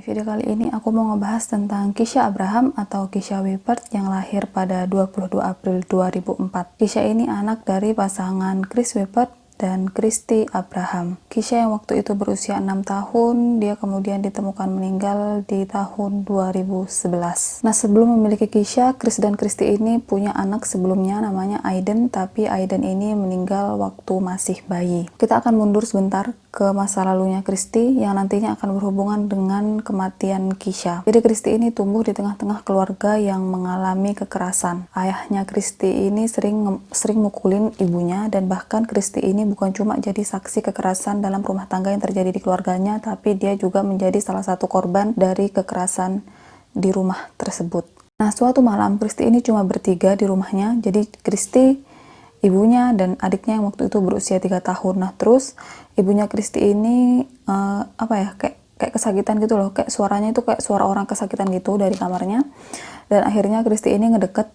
video kali ini aku mau ngebahas tentang Keisha Abraham atau Keisha Wippert yang lahir pada 22 April 2004. Keisha ini anak dari pasangan Chris Wippert dan Christy Abraham. Keisha yang waktu itu berusia 6 tahun, dia kemudian ditemukan meninggal di tahun 2011. Nah, sebelum memiliki Keisha, Chris dan Christy ini punya anak sebelumnya namanya Aiden, tapi Aiden ini meninggal waktu masih bayi. Kita akan mundur sebentar ke masa lalunya Christy yang nantinya akan berhubungan dengan kematian Keisha. Jadi Christy ini tumbuh di tengah-tengah keluarga yang mengalami kekerasan. Ayahnya Christy ini sering mukulin ibunya, dan bahkan Christy ini bukan cuma jadi saksi kekerasan dalam rumah tangga yang terjadi di keluarganya, tapi dia juga menjadi salah satu korban dari kekerasan di rumah tersebut. Nah, suatu malam Christy ini cuma bertiga di rumahnya. Jadi Christy, ibunya, dan adiknya yang waktu itu berusia 3 tahun. Nah, terus ibunya Christy ini kayak kesakitan gitu loh, kayak suaranya itu kayak suara orang kesakitan gitu dari kamarnya. Dan akhirnya Christy ini ngedeket,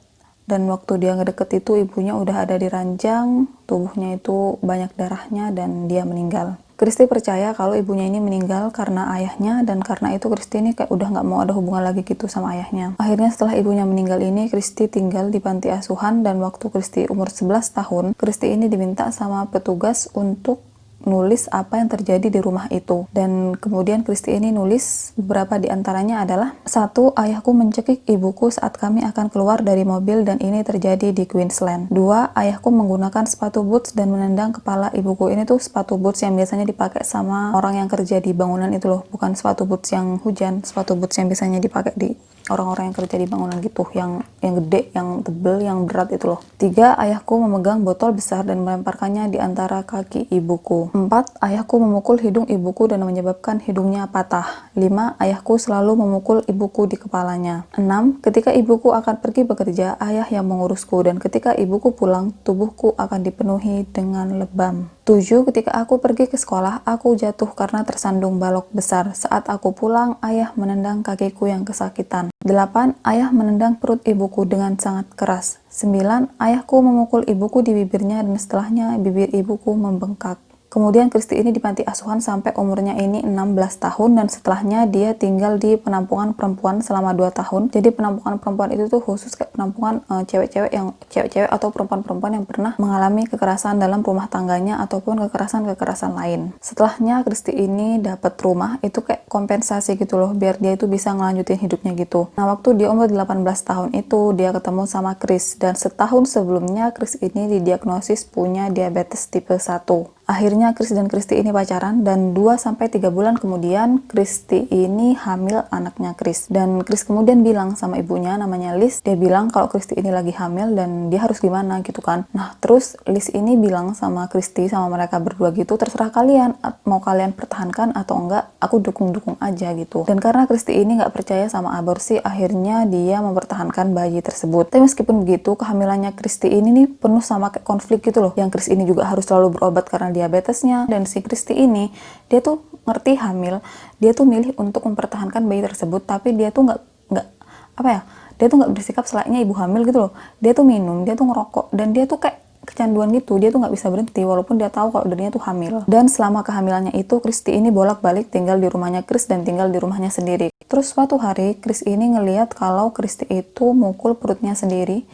dan waktu dia ngedeket itu ibunya udah ada di ranjang, tubuhnya itu banyak darahnya, dan dia meninggal. Christy percaya kalau ibunya ini meninggal karena ayahnya, dan karena itu Christy ini kayak udah nggak mau ada hubungan lagi gitu sama ayahnya. Akhirnya setelah ibunya meninggal ini, Christy tinggal di panti asuhan, dan waktu Christy umur 11 tahun, Christy ini diminta sama petugas untuk nulis apa yang terjadi di rumah itu. Dan kemudian Christy ini nulis beberapa di antaranya adalah: 1. Ayahku mencekik ibuku saat kami akan keluar dari mobil, dan ini terjadi di Queensland. 2. Ayahku menggunakan sepatu boots dan menendang kepala ibuku. Ini tuh sepatu boots yang biasanya dipakai sama orang yang kerja di bangunan itu loh, bukan sepatu boots yang hujan, sepatu boots yang biasanya dipakai di orang-orang yang kerja di bangunan gitu, yang gede, yang tebel, yang berat itu loh. 3. Ayahku memegang botol besar dan melemparkannya di antara kaki ibuku. 4. Ayahku memukul hidung ibuku dan menyebabkan hidungnya patah. 5. Ayahku selalu memukul ibuku di kepalanya. 6. Ketika ibuku akan pergi bekerja, ayah yang mengurusku, dan ketika ibuku pulang, tubuhku akan dipenuhi dengan lebam. 7. Ketika aku pergi ke sekolah, aku jatuh karena tersandung balok besar. Saat aku pulang, ayah menendang kakiku yang kesakitan. 8. Ayah menendang perut ibuku dengan sangat keras. 9. Ayahku memukul ibuku di bibirnya, dan setelahnya bibir ibuku membengkak. Kemudian Christy ini di panti asuhan sampai umurnya ini 16 tahun, dan setelahnya dia tinggal di penampungan perempuan selama 2 tahun. Jadi penampungan perempuan itu tuh khusus kayak penampungan cewek-cewek atau perempuan-perempuan yang pernah mengalami kekerasan dalam rumah tangganya ataupun kekerasan lain. Setelahnya Christy ini dapat rumah, itu kayak kompensasi gitu loh, biar dia itu bisa ngelanjutin hidupnya gitu. Nah, waktu dia umur 18 tahun itu dia ketemu sama Chris, dan setahun sebelumnya Chris ini didiagnosis punya diabetes tipe 1. Akhirnya Chris dan Christy ini pacaran, dan 2-3 bulan kemudian Christy ini hamil anaknya Chris. Dan Chris kemudian bilang sama ibunya namanya Liz, dia bilang kalau Christy ini lagi hamil dan dia harus gimana gitu kan. Nah, terus Liz ini bilang sama Christy, sama mereka berdua gitu, terserah kalian, mau kalian pertahankan atau enggak, aku dukung-dukung aja gitu. Dan karena Christy ini nggak percaya sama aborsi, akhirnya dia mempertahankan bayi tersebut. Tapi meskipun begitu, kehamilannya Christy ini nih penuh sama kayak konflik gitu loh, yang Chris ini juga harus selalu berobat karena diabetesnya. Dan si Christy ini, dia tuh ngerti hamil, dia tuh milih untuk mempertahankan bayi tersebut, tapi dia tuh dia tuh nggak bersikap selayaknya ibu hamil gitu loh. Dia tuh minum, dia tuh ngerokok, dan dia tuh kayak kecanduan gitu. Dia tuh nggak bisa berhenti walaupun dia tahu kalau dirinya tuh hamil. Dan selama kehamilannya itu, Christy ini bolak-balik tinggal di rumahnya Chris dan tinggal di rumahnya sendiri. Terus suatu hari Chris ini ngeliat kalau Christy itu mukul perutnya sendiri.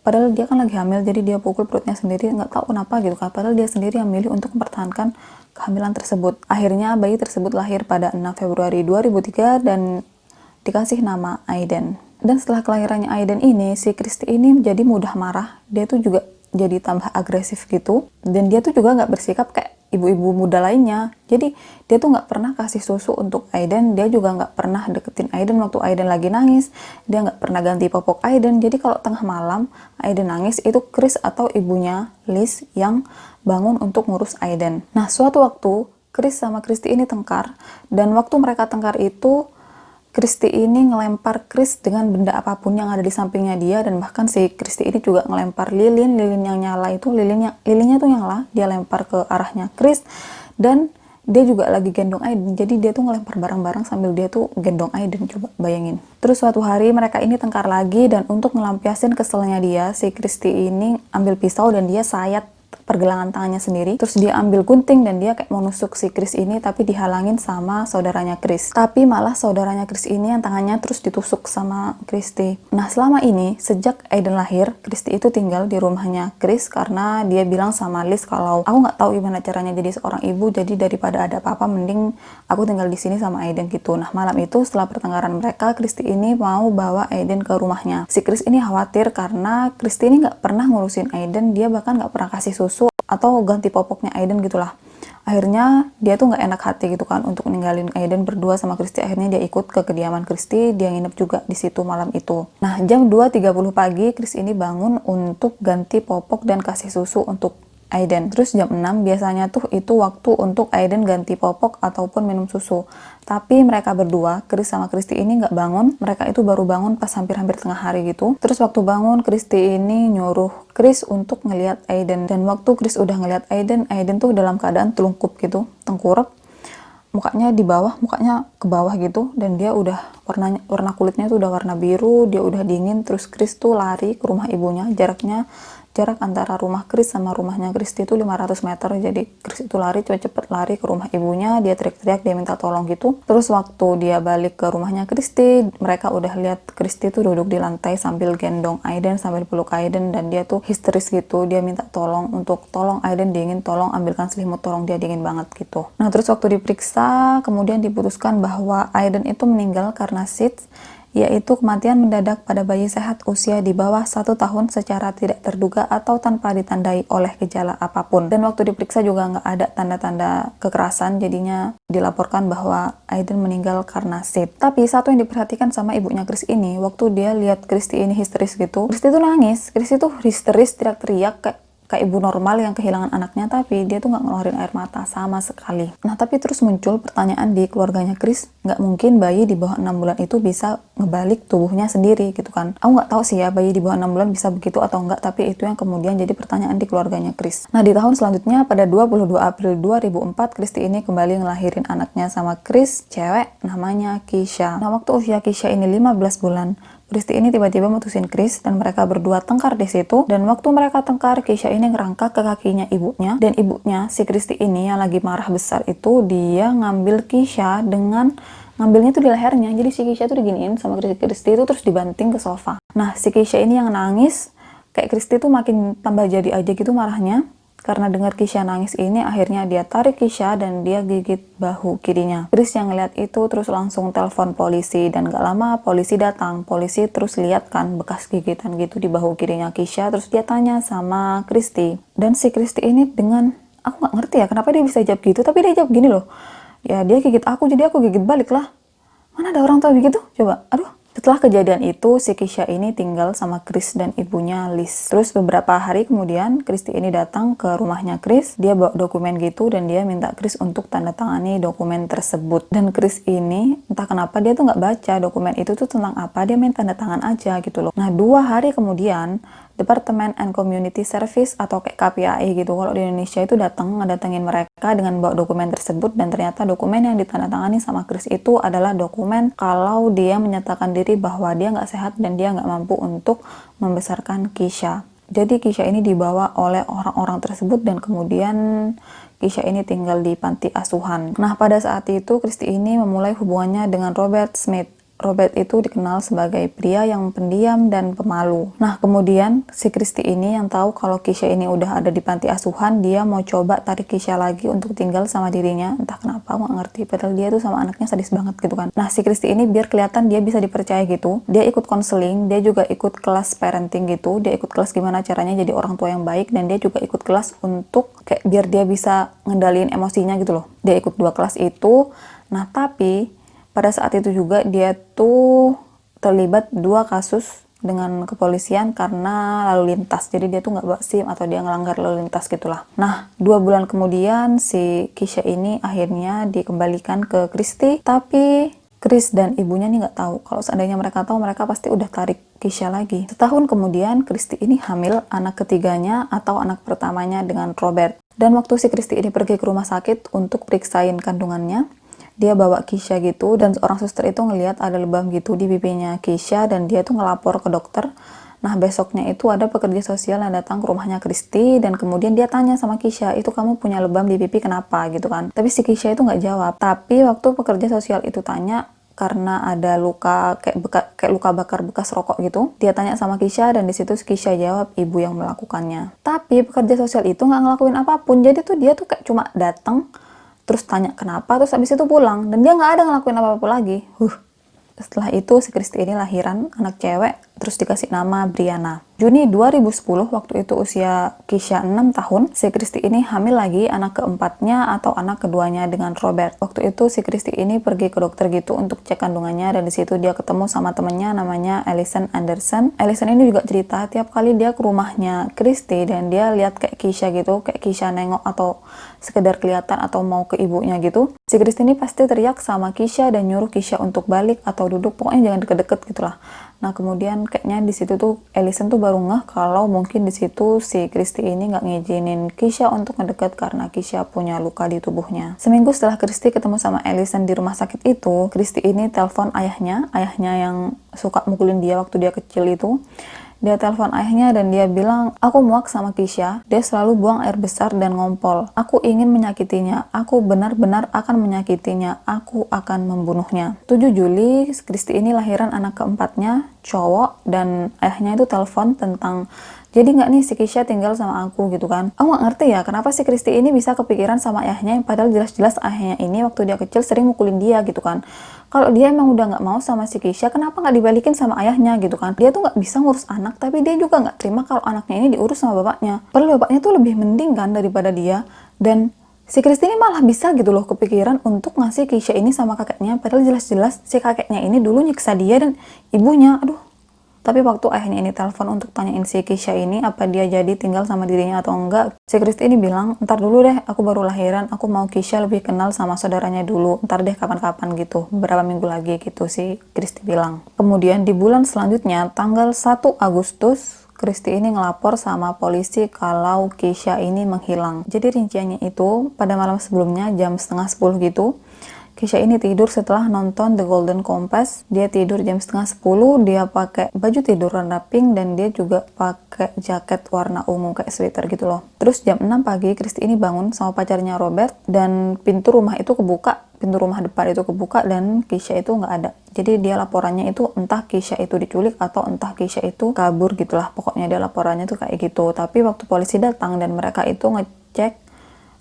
Padahal dia kan lagi hamil, jadi dia pukul perutnya sendiri, nggak tahu kenapa gitu kan. Padahal dia sendiri yang milih untuk mempertahankan kehamilan tersebut. Akhirnya bayi tersebut lahir pada 6 Februari 2003 dan dikasih nama Aiden. Dan setelah kelahirannya Aiden ini, si Christy ini menjadi mudah marah. Dia tuh juga jadi tambah agresif gitu. Dan dia tuh juga nggak bersikap kayak ibu-ibu muda lainnya. Jadi dia tuh nggak pernah kasih susu untuk Aiden, dia juga nggak pernah deketin Aiden waktu Aiden lagi nangis, dia nggak pernah ganti popok Aiden. Jadi kalau tengah malam Aiden nangis, itu Chris atau ibunya Liz yang bangun untuk ngurus Aiden. Nah, suatu waktu Chris sama Christy ini tengkar, dan waktu mereka tengkar itu Christy ini ngelempar Chris dengan benda apapun yang ada di sampingnya dia, dan bahkan si Christy ini juga ngelempar lilin yang nyala itu, lilinnya tuh nyala, dia lempar ke arahnya Chris, dan dia juga lagi gendong Aiden. Jadi dia tuh ngelempar barang-barang sambil dia tuh gendong Aiden, coba bayangin. Terus suatu hari mereka ini tengkar lagi, dan untuk ngelampiasin keselnya dia, si Christy ini ambil pisau dan dia sayat pergelangan tangannya sendiri. Terus dia ambil gunting dan dia kayak mau nusuk si Chris ini, tapi dihalangin sama saudaranya Chris. Tapi malah saudaranya Chris ini yang tangannya terus ditusuk sama Christy. Nah, selama ini sejak Aiden lahir, Christy itu tinggal di rumahnya Chris karena dia bilang sama Liz kalau aku nggak tahu gimana caranya jadi seorang ibu, jadi daripada ada apa-apa mending aku tinggal di sini sama Aiden gitu. Nah, malam itu setelah pertengkaran mereka, Christy ini mau bawa Aiden ke rumahnya. Si Chris ini khawatir karena Christy ini nggak pernah ngurusin Aiden, dia bahkan nggak pernah kasih susu atau ganti popoknya Aiden gitulah. Akhirnya dia tuh nggak enak hati gitu kan untuk ninggalin Aiden berdua sama Christy. Akhirnya dia ikut ke kediaman Christy, dia nginep juga di situ malam itu. Nah, jam 2.30 pagi Chris ini bangun untuk ganti popok dan kasih susu untuk Aiden. Terus jam 6 biasanya tuh itu waktu untuk Aiden ganti popok ataupun minum susu. Tapi mereka berdua, Chris sama Christy ini nggak bangun. Mereka itu baru bangun pas hampir-hampir tengah hari gitu. Terus waktu bangun, Christy ini nyuruh Chris untuk ngelihat Aiden. Dan waktu Chris udah ngelihat Aiden, Aiden tuh dalam keadaan telungkup gitu, tengkurap. Mukanya di bawah, mukanya ke bawah gitu. Dan dia udah warna kulitnya tuh udah warna biru, dia udah dingin. Terus Chris tuh lari ke rumah ibunya. Jarak antara rumah Chris sama rumahnya Christy itu 500 meter. Jadi Chris itu lari, cepet-cepet lari ke rumah ibunya, dia teriak-teriak, dia minta tolong gitu. Terus waktu dia balik ke rumahnya Christy, mereka udah lihat Christy tuh duduk di lantai sambil gendong Aiden, sambil peluk Aiden, dan dia tuh histeris gitu. Dia minta tolong Aiden dingin, tolong ambilkan selimut, tolong dia dingin banget gitu. Nah, terus waktu diperiksa, kemudian diputuskan bahwa Aiden itu meninggal karena SIDS, yaitu kematian mendadak pada bayi sehat usia di bawah 1 tahun secara tidak terduga atau tanpa ditandai oleh gejala apapun. Dan waktu diperiksa juga nggak ada tanda-tanda kekerasan, jadinya dilaporkan bahwa Aiden meninggal karena SIDS. Tapi satu yang diperhatikan sama ibunya Chris ini, waktu dia lihat Christy ini histeris gitu, Christy tuh nangis. Christy tuh histeris, teriak-teriak kayak ibu normal yang kehilangan anaknya, tapi dia tuh nggak ngeluarin air mata sama sekali. Nah, tapi terus muncul pertanyaan di keluarganya Chris, nggak mungkin bayi di bawah 6 bulan itu bisa ngebalik tubuhnya sendiri gitu kan. Aku nggak tahu sih ya bayi di bawah 6 bulan bisa begitu atau enggak, tapi itu yang kemudian jadi pertanyaan di keluarganya Chris. Nah, di tahun selanjutnya pada 22 April 2004, Christy ini kembali ngelahirin anaknya sama Chris, cewek namanya Keisha. Nah, waktu usia Keisha ini 15 bulan, Christy ini tiba-tiba mutusin Chris dan mereka berdua tengkar di situ. Dan waktu mereka tengkar, Keisha ini ngerangkak ke kakinya ibunya, dan ibunya si Christy ini yang lagi marah besar itu, dia ngambil Keisha dengan ngambilnya tuh di lehernya. Jadi si Keisha tuh diginiin sama Christy itu terus dibanting ke sofa. Nah, si Keisha ini yang nangis, kayak Christy tuh makin tambah jadi aja gitu marahnya. Karena dengar Keisha nangis ini, akhirnya dia tarik Keisha dan dia gigit bahu kirinya. Chris yang ngeliat itu terus langsung telepon polisi, dan gak lama polisi datang. Polisi terus lihat kan bekas gigitan gitu di bahu kirinya Keisha, terus dia tanya sama Christy. Dan si Christy ini dengan, aku gak ngerti ya kenapa dia bisa jawab gitu, tapi dia jawab gini loh, ya dia gigit aku jadi aku gigit balik lah. Mana ada orang tua begitu? Coba, aduh. Setelah kejadian itu, si Keisha ini tinggal sama Chris dan ibunya Liz. Terus beberapa hari kemudian, Christy ini datang ke rumahnya Chris. Dia bawa dokumen gitu dan dia minta Chris untuk tanda tangani dokumen tersebut. Dan Chris ini, entah kenapa dia tuh nggak baca dokumen itu tuh tentang apa, dia main tanda tangan aja gitu loh. Nah, 2 hari kemudian, Department and Community Service atau kayak KPAI gitu kalau di Indonesia itu ngedatengin mereka dengan bawa dokumen tersebut, dan ternyata dokumen yang ditandatangani sama Chris itu adalah dokumen kalau dia menyatakan diri bahwa dia nggak sehat dan dia nggak mampu untuk membesarkan Keisha. Jadi Keisha ini dibawa oleh orang-orang tersebut dan kemudian Keisha ini tinggal di panti asuhan. Nah, pada saat itu Christy ini memulai hubungannya dengan Robert Smith. Robert itu dikenal sebagai pria yang pendiam dan pemalu. Nah, kemudian si Christy ini yang tahu kalau Keisha ini udah ada di panti asuhan, dia mau coba tarik Keisha lagi untuk tinggal sama dirinya. Entah kenapa, aku gak ngerti. Padahal dia tuh sama anaknya sadis banget gitu kan. Nah, si Christy ini biar kelihatan dia bisa dipercaya gitu, dia ikut konseling, dia juga ikut kelas parenting gitu, dia ikut kelas gimana caranya jadi orang tua yang baik, dan dia juga ikut kelas untuk kayak biar dia bisa ngendaliin emosinya gitu loh. Dia ikut 2 kelas itu. Nah, tapi pada saat itu juga dia tuh terlibat 2 kasus dengan kepolisian karena lalu lintas. Jadi dia tuh nggak bawa SIM atau dia ngelanggar lalu lintas gitulah. Nah, 2 bulan kemudian si Keisha ini akhirnya dikembalikan ke Christy. Tapi Chris dan ibunya nih nggak tahu. Kalau seandainya mereka tahu, mereka pasti udah tarik Keisha lagi. Setahun kemudian Christy ini hamil anak ketiganya atau anak pertamanya dengan Robert. Dan waktu si Christy ini pergi ke rumah sakit untuk periksain kandungannya, dia bawa Keisha gitu, dan seorang suster itu ngelihat ada lebam gitu di pipinya Keisha, dan dia tuh ngelapor ke dokter. Nah, besoknya itu ada pekerja sosial yang datang ke rumahnya Kristi, dan kemudian dia tanya sama Kisha, itu kamu punya lebam di pipi kenapa gitu kan. Tapi si Kisha itu nggak jawab. Tapi waktu pekerja sosial itu tanya, karena ada luka kayak luka bakar bekas rokok gitu, dia tanya sama Kisha, dan di situ Kisha jawab ibu yang melakukannya. Tapi pekerja sosial itu nggak ngelakuin apapun, jadi tuh dia tuh kayak cuma datang, terus tanya kenapa, terus habis itu pulang, dan dia nggak ada ngelakuin apa-apa lagi. Setelah itu si Kristi ini lahiran anak cewek, terus dikasih nama Brianna. Juni 2010, waktu itu usia Kisha 6 tahun, si Kristi ini hamil lagi anak keempatnya atau anak keduanya dengan Robert. Waktu itu si Kristi ini pergi ke dokter gitu untuk cek kandungannya, dan di situ dia ketemu sama temennya namanya Allison Anderson. Allison ini juga cerita tiap kali dia ke rumahnya Kristi dan dia lihat kayak Kisha gitu, kayak Kisha nengok atau sekedar kelihatan atau mau ke ibunya gitu, si Kristi ini pasti teriak sama Kisha dan nyuruh Kisha untuk balik atau duduk, pokoknya jangan deket-deket gitulah. Nah, kemudian kayaknya di situ tuh Allison tuh baru ngeh kalau mungkin di situ si Kristi ini nggak ngizinin Kisha untuk ngedeket karena Kisha punya luka di tubuhnya. Seminggu setelah Kristi ketemu sama Allison di rumah sakit itu, Kristi ini telepon ayahnya yang suka mukulin dia waktu dia kecil itu. Dia telepon ayahnya dan dia bilang, aku muak sama Kisha, dia selalu buang air besar dan ngompol. Aku ingin menyakitinya, aku benar-benar akan menyakitinya, aku akan membunuhnya. 7 Juli, Kristi ini lahiran anak keempatnya, cowok, dan ayahnya itu telepon tentang, jadi nggak nih si Kisha tinggal sama aku gitu kan. Aku nggak ngerti ya, kenapa si Kristi ini bisa kepikiran sama ayahnya, padahal jelas-jelas ayahnya ini waktu dia kecil sering mukulin dia gitu kan. Kalau dia emang udah nggak mau sama si Kisha, kenapa nggak dibalikin sama ayahnya gitu kan. Dia tuh nggak bisa ngurus anak, tapi dia juga nggak terima kalau anaknya ini diurus sama bapaknya. Padahal bapaknya tuh lebih mending kan daripada dia. Dan si Kristi ini malah bisa gitu loh kepikiran untuk ngasih Kisha ini sama kakeknya, padahal jelas-jelas si kakeknya ini dulu nyiksa dia dan ibunya. Aduh. Tapi waktu ayahnya ini telepon untuk tanyain si Kisha ini apa dia jadi tinggal sama dirinya atau enggak, si Kristi ini bilang, ntar dulu deh, aku baru lahiran, aku mau Kisha lebih kenal sama saudaranya dulu, ntar deh kapan-kapan gitu, beberapa minggu lagi gitu si Kristi bilang. Kemudian di bulan selanjutnya, tanggal 1 Agustus, Kristi ini ngelapor sama polisi kalau Kisha ini menghilang. Jadi rinciannya itu, pada malam sebelumnya jam setengah 10 gitu, Kisha ini tidur setelah nonton The Golden Compass. Dia tidur jam setengah 10, dia pakai baju tidur warna pink dan dia juga pakai jaket warna ungu kayak sweater gitu loh. Terus jam 6 pagi Kristi ini bangun sama pacarnya Robert dan pintu rumah depan itu kebuka dan Kisha itu nggak ada. Jadi dia laporannya itu entah Kisha itu diculik atau entah Kisha itu kabur gitulah. Pokoknya dia laporannya tuh kayak gitu. Tapi waktu polisi datang dan mereka itu ngecek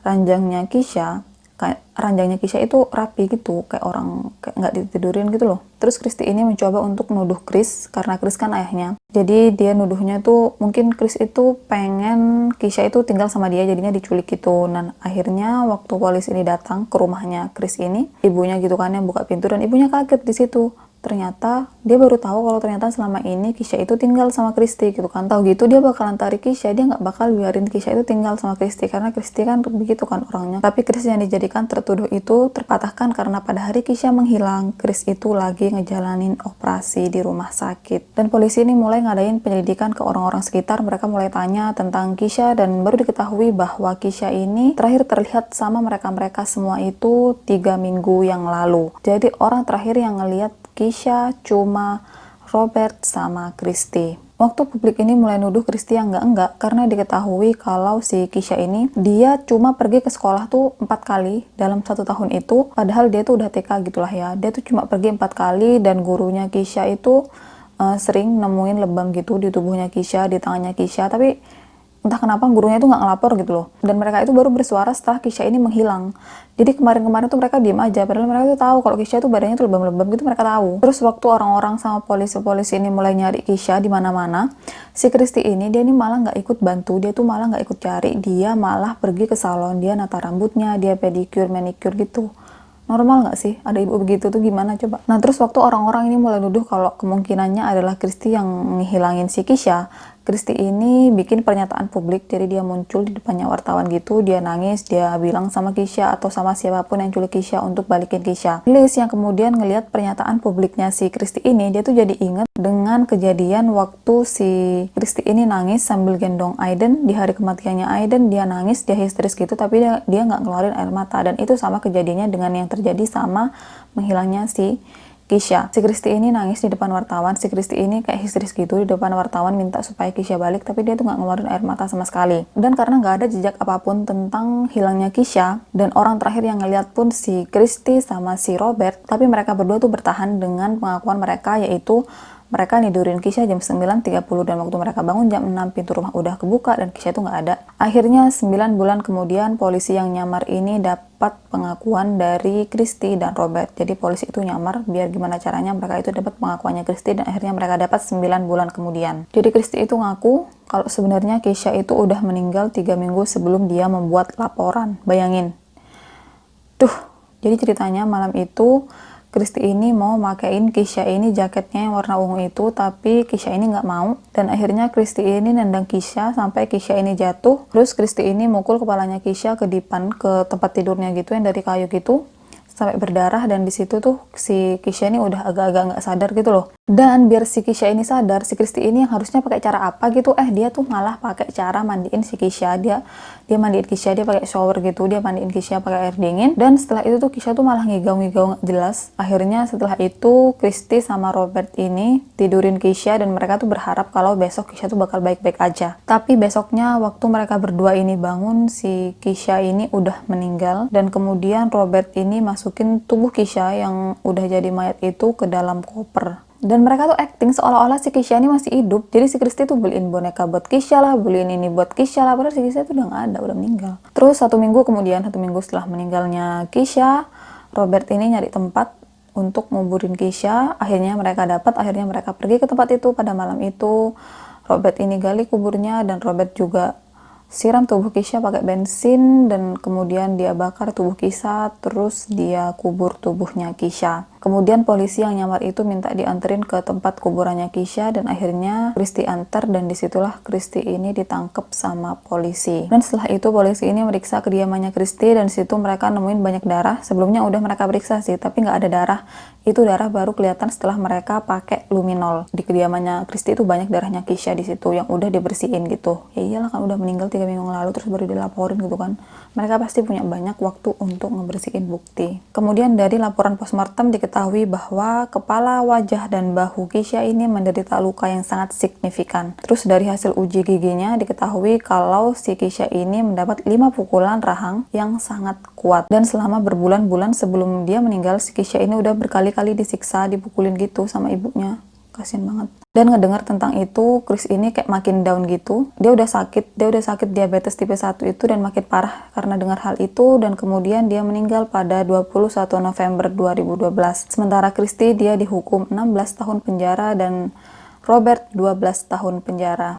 ranjangnya Kisha itu rapi gitu, kayak orang kayak nggak ditidurin gitu loh. Terus Kristi ini mencoba untuk nuduh Chris, karena Chris kan ayahnya. Jadi dia nuduhnya tuh mungkin Chris itu pengen Kisha itu tinggal sama dia, jadinya diculik gitu. Dan akhirnya waktu polisi ini datang ke rumahnya Chris ini, ibunya gitu kan yang buka pintu, dan ibunya kaget di situ. Ternyata dia baru tahu kalau ternyata selama ini Kisha itu tinggal sama Kristi gitu kan. Tahu gitu dia bakalan tarik Kisha, dia nggak bakal biarin Kisha itu tinggal sama Kristi karena Kristi kan begitu kan orangnya. Tapi Chris yang dijadikan tertuduh itu terpatahkan karena pada hari Kisha menghilang, Chris itu lagi ngejalanin operasi di rumah sakit. Dan polisi ini mulai ngadain penyelidikan ke orang-orang sekitar. Mereka mulai tanya tentang Kisha dan baru diketahui bahwa Kisha ini terakhir terlihat sama mereka-mereka semua itu 3 minggu yang lalu. Jadi orang terakhir yang ngelihat Kisha cuma Robert sama Kristi. Waktu publik ini mulai nuduh Kristi yang enggak karena diketahui kalau si Kisha ini dia cuma pergi ke sekolah tuh 4 kali dalam 1 tahun itu, padahal dia tuh udah TK gitulah ya. Dia tuh cuma pergi 4 kali dan gurunya Kisha itu sering nemuin lebam gitu di tubuhnya Kisha, di tangannya Kisha, tapi entah kenapa gurunya itu nggak ngelapor gitu loh. Dan mereka itu baru bersuara setelah Kisha ini menghilang. Jadi kemarin-kemarin tuh mereka diem aja, padahal mereka tuh tahu kalau Kisha itu badannya tuh lebam-lebam gitu, mereka tahu. Terus waktu orang-orang sama polisi-polisi ini mulai nyari Kisha di mana-mana, si Kristi ini dia ini malah nggak ikut bantu, dia tuh malah nggak ikut cari, dia malah pergi ke salon, dia nata rambutnya, dia pedicure, manicure gitu. Normal nggak sih ada ibu begitu tuh, gimana coba? Nah terus waktu orang-orang ini mulai nuduh kalau kemungkinannya adalah Kristi yang ngehilangin si Kisha, Kristi ini bikin pernyataan publik, jadi dia muncul di depannya wartawan gitu, dia nangis, dia bilang sama Kisha atau sama siapapun yang culik Kisha untuk balikin Kisha. Liz yang kemudian ngelihat pernyataan publiknya si Kristi ini, dia tuh jadi inget dengan kejadian waktu si Kristi ini nangis sambil gendong Aiden, di hari kematiannya Aiden, dia nangis, dia histeris gitu, tapi dia nggak ngeluarin air mata, dan itu sama kejadiannya dengan yang terjadi sama menghilangnya si Kisha. Si Kristi ini nangis di depan wartawan. Si Kristi ini kayak histeris gitu di depan wartawan minta supaya Kisha balik, tapi dia tuh nggak ngeluarin air mata sama sekali. Dan karena nggak ada jejak apapun tentang hilangnya Kisha, dan orang terakhir yang ngeliat pun si Kristi sama si Robert, tapi mereka berdua tuh bertahan dengan pengakuan mereka, yaitu mereka nidurin Kisha jam 9.30 dan waktu mereka bangun jam 6 pintu rumah udah kebuka dan Kisha itu nggak ada. Akhirnya 9 bulan kemudian polisi yang nyamar ini dapat pengakuan dari Kristi dan Robert. Jadi polisi itu nyamar biar gimana caranya mereka itu dapat pengakuannya Kristi dan akhirnya mereka dapat 9 bulan kemudian. Jadi Kristi itu ngaku kalau sebenarnya Kisha itu udah meninggal 3 minggu sebelum dia membuat laporan. Bayangin. Jadi ceritanya malam itu Kristi ini mau makain Kisha ini jaketnya yang warna ungu itu, tapi Kisha ini nggak mau. Dan akhirnya Kristi ini nendang Kisha sampai Kisha ini jatuh. Terus Kristi ini mukul kepalanya Kisha ke dipan, ke tempat tidurnya gitu yang dari kayu gitu, sampai berdarah. Dan di situ tuh si Kisha ini udah agak-agak nggak sadar gitu loh. Dan biar si Kisha ini sadar, si Kristi ini yang harusnya pakai cara apa gitu, dia tuh malah pakai cara mandiin si Kisha. Dia mandiin Kisha, dia pakai shower gitu, dia mandiin Kisha pakai air dingin. Dan setelah itu tuh Kisha tuh malah ngigau-ngigau nggak jelas. Akhirnya setelah itu Kristi sama Robert ini tidurin Kisha dan mereka tuh berharap kalau besok Kisha tuh bakal baik-baik aja. Tapi besoknya waktu mereka berdua ini bangun, si Kisha ini udah meninggal dan kemudian Robert ini masukin tubuh Kisha yang udah jadi mayat itu ke dalam koper. Dan mereka tuh acting seolah-olah si Kisha ini masih hidup. Jadi si Kristi tuh beliin boneka buat Kisha lah, beliin ini buat Kisha lah, padahal si Kisha tuh udah nggak ada, udah meninggal. Terus 1 minggu setelah meninggalnya Kisha, Robert ini nyari tempat untuk nguburin Kisha. Akhirnya mereka pergi ke tempat itu pada malam itu. Robert ini gali kuburnya dan Robert juga siram tubuh Kisha pakai bensin dan kemudian dia bakar tubuh Kisha, terus dia kubur tubuhnya Kisha. Kemudian polisi yang nyamar itu minta dianterin ke tempat kuburannya Kisha dan akhirnya Kristi antar dan disitulah Kristi ini ditangkap sama polisi. Dan setelah itu polisi ini meriksa kediamannya Kristi dan situ mereka nemuin banyak darah. Sebelumnya udah mereka periksa sih, tapi nggak ada darah. Itu darah baru kelihatan setelah mereka pakai luminol. Di kediamannya Kristi itu banyak darahnya Kisha di situ yang udah dibersihin gitu. Ya iyalah kan udah meninggal 3 minggu lalu terus baru dilaporin gitu kan. Mereka pasti punya banyak waktu untuk ngebersihin bukti. Kemudian dari laporan postmortem diketahui bahwa kepala, wajah, dan bahu Kisha ini menderita luka yang sangat signifikan. Terus dari hasil uji giginya diketahui kalau si Kisha ini mendapat 5 pukulan rahang yang sangat kuat. Dan selama berbulan-bulan sebelum dia meninggal, si Kisha ini udah berkali-kali disiksa, dipukulin gitu sama ibunya. Kasian banget. Dan ngedengar tentang itu, Chris ini kayak makin down gitu. Dia udah sakit diabetes tipe 1 itu dan makin parah karena dengar hal itu dan kemudian dia meninggal pada 21 November 2012. Sementara Kristi dia dihukum 16 tahun penjara dan Robert 12 tahun penjara.